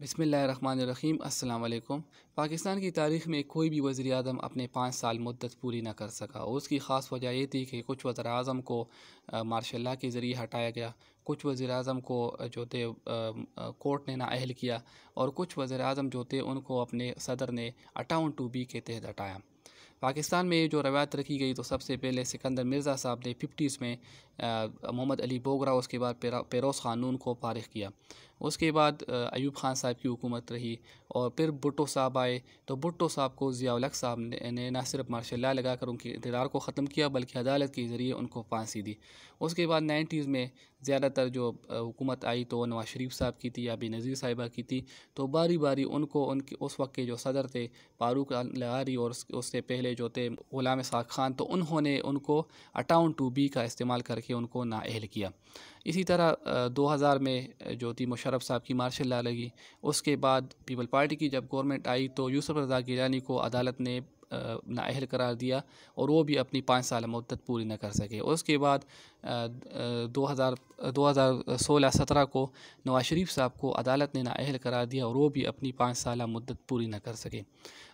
بسم اللہ الرحمن الرحیم۔ السلام علیکم۔ پاکستان کی تاریخ میں کوئی بھی وزیر اعظم اپنے 5 سال مدت پوری نہ کر سکا، اور اس کی خاص وجہ یہ تھی کہ کچھ وزیر اعظم کو مارشل لاء کے ذریعے ہٹایا گیا، کچھ وزیر اعظم کو جو تھے کورٹ نے نااہل کیا، اور کچھ وزیر اعظم جو تھے ان کو اپنے صدر نے 58(2) کے تحت ہٹایا۔ پاکستان میں جو روایت رکھی گئی تو سب سے پہلے سکندر مرزا صاحب نے 50s میں محمد علی بوگرا، اس کے بعد پیروز خان نون کو فارغ کیا۔ اس کے بعد ایوب خان صاحب کی حکومت رہی، اور پھر بھٹو صاحب آئے تو بھٹو صاحب کو ضیاء الحق صاحب نے نہ صرف مارشل لاء لگا کر ان کے اقتدار کو ختم کیا بلکہ عدالت کے ذریعے ان کو پھانسی دی۔ اس کے بعد 90s میں زیادہ تر جو حکومت آئی تو نواز شریف صاحب کی تھی یا بے نظیر صاحبہ کی تھی، تو باری باری ان کو اس وقت کے جو صدر تھے فاروق لغاری، اور اس سے پہلے جو تھے غلام اسحاق خان، تو انہوں نے ان کو 58(2) کا استعمال کر کے ان کو نااہل کیا۔ اسی طرح 2000 میں جو تھی مشرف صاحب کی مارشل لاء لگی۔ اس کے بعد پیپل پارٹی کی جب گورنمنٹ آئی تو یوسف رضا گیلانی کو عدالت نے نااہل قرار دیا، اور وہ بھی اپنی 5 سال مدت پوری نہ کر سکے۔ اس کے بعد 2016-17 کو نواز شریف صاحب کو عدالت نے نااہل قرار دیا، اور وہ بھی اپنی 5 سالہ مدت پوری نہ کر سکے۔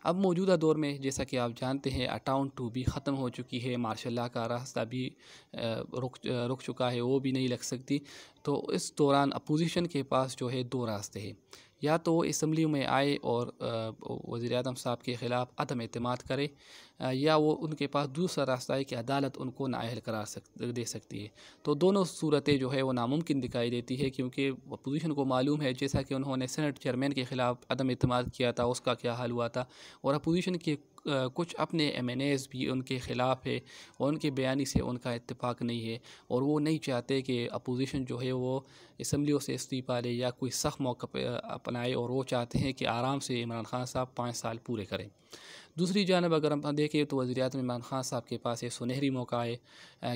اب موجودہ دور میں جیسا کہ آپ جانتے ہیں 58(2) بھی ختم ہو چکی ہے، مارشل لاء کا راستہ بھی رک چکا ہے، وہ بھی نہیں لگ سکتی۔ تو اس دوران اپوزیشن کے پاس جو ہے 2 راستے ہیں، یا تو وہ اسمبلی میں آئے اور وزیر اعظم صاحب کے خلاف عدم اعتماد کرے، یا وہ ان کے پاس دوسرا راستہ ہے کہ عدالت ان کو نااہل قرار دے سکتی ہے۔ تو دونوں صورتیں جو ہے وہ ناممکن دکھائی دیتی ہے، کیونکہ اپوزیشن کو معلوم ہے جیسا کہ انہوں نے سینٹ چیئرمین کے خلاف عدم اعتماد کیا تھا، اس کا کیا حال ہوا تھا، اور اپوزیشن کے کچھ اپنے ایم این ایز بھی ان کے خلاف ہے، اور ان کے بیانی سے ان کا اتفاق نہیں ہے، اور وہ نہیں چاہتے کہ اپوزیشن جو ہے وہ اسمبلیوں سے استعفیٰ لے یا کوئی سخت موقع اپنائے، اور وہ چاہتے ہیں کہ آرام سے عمران خان صاحب 5 سال پورے کریں۔ دوسری جانب اگر ہم دیکھیں تو وزیر اعظم عمران خان صاحب کے پاس یہ سنہری موقع ہے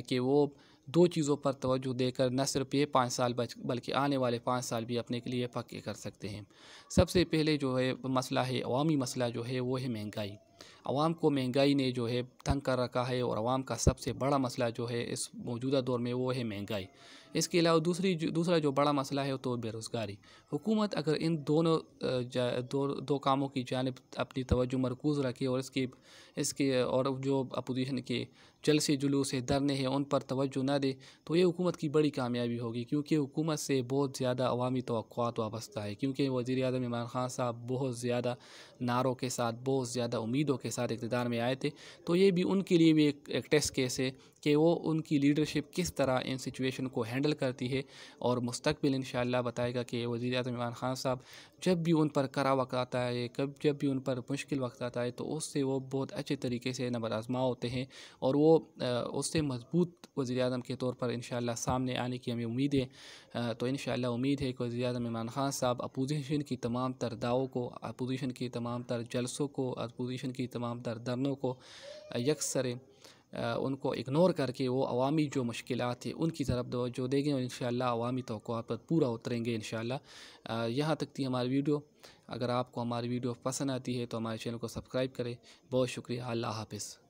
کہ وہ 2 چیزوں پر توجہ دے کر نہ صرف یہ 5 سال بلکہ آنے والے 5 سال بھی اپنے کے لیے پکے کر سکتے ہیں۔ سب سے پہلے جو ہے مسئلہ ہے، عوامی مسئلہ جو ہے وہ ہے مہنگائی۔ عوام کو مہنگائی نے جو ہے تنگ کر رکھا ہے، اور عوام کا سب سے بڑا مسئلہ جو ہے اس موجودہ دور میں وہ ہے مہنگائی۔ اس کے علاوہ دوسرا جو بڑا مسئلہ ہے تو بے روزگاری۔ حکومت اگر ان دو کاموں کی جانب اپنی توجہ مرکوز رکھے، اور اس کے اور جو اپوزیشن کے جلسے جلوس دھرنے ہیں ان پر توجہ نہ دے، تو یہ حکومت کی بڑی کامیابی ہوگی، کیونکہ حکومت سے بہت زیادہ عوامی توقعات وابستہ ہے، کیونکہ وزیر اعظم عمران خان صاحب بہت زیادہ نعروں کے ساتھ، بہت زیادہ امیدوں کے ساتھ اقتدار میں آئے تھے۔ تو یہ بھی ان کے لیے بھی ایک ٹیسٹ کیس ہے کہ وہ ان کی لیڈرشپ کس طرح ان سچویشن کو ہینڈل کرتی ہے، اور مستقبل انشاءاللہ بتائے گا کہ وزیر اعظم عمران خان صاحب جب بھی ان پر کرا وقت آتا ہے، جب بھی ان پر مشکل وقت آتا ہے، تو اس سے وہ بہت اچھے طریقے سے نبرد آزما ہوتے ہیں، اور وہ اس سے مضبوط وزیر اعظم کے طور پر انشاءاللہ سامنے آنے کی ہمیں امید ہے۔ تو انشاءاللہ امید ہے کہ وزیر اعظم عمران خان صاحب اپوزیشن کی تمام تر دعووں کو، اپوزیشن کی تمام تر جلسوں کو، اپوزیشن کی تمام تر دھرنوں کو یکسر ان کو اگنور کر کے وہ عوامی جو مشکلات ہیں ان کی طرف توجہ دیں گے، اور انشاءاللہ عوامی توقعات پر پورا اتریں گے انشاءاللہ۔ یہاں تک تھی ہماری ویڈیو۔ اگر آپ کو ہماری ویڈیو پسند آتی ہے تو ہمارے چینل کو سبسکرائب کریں۔ بہت شکریہ۔ اللہ حافظ۔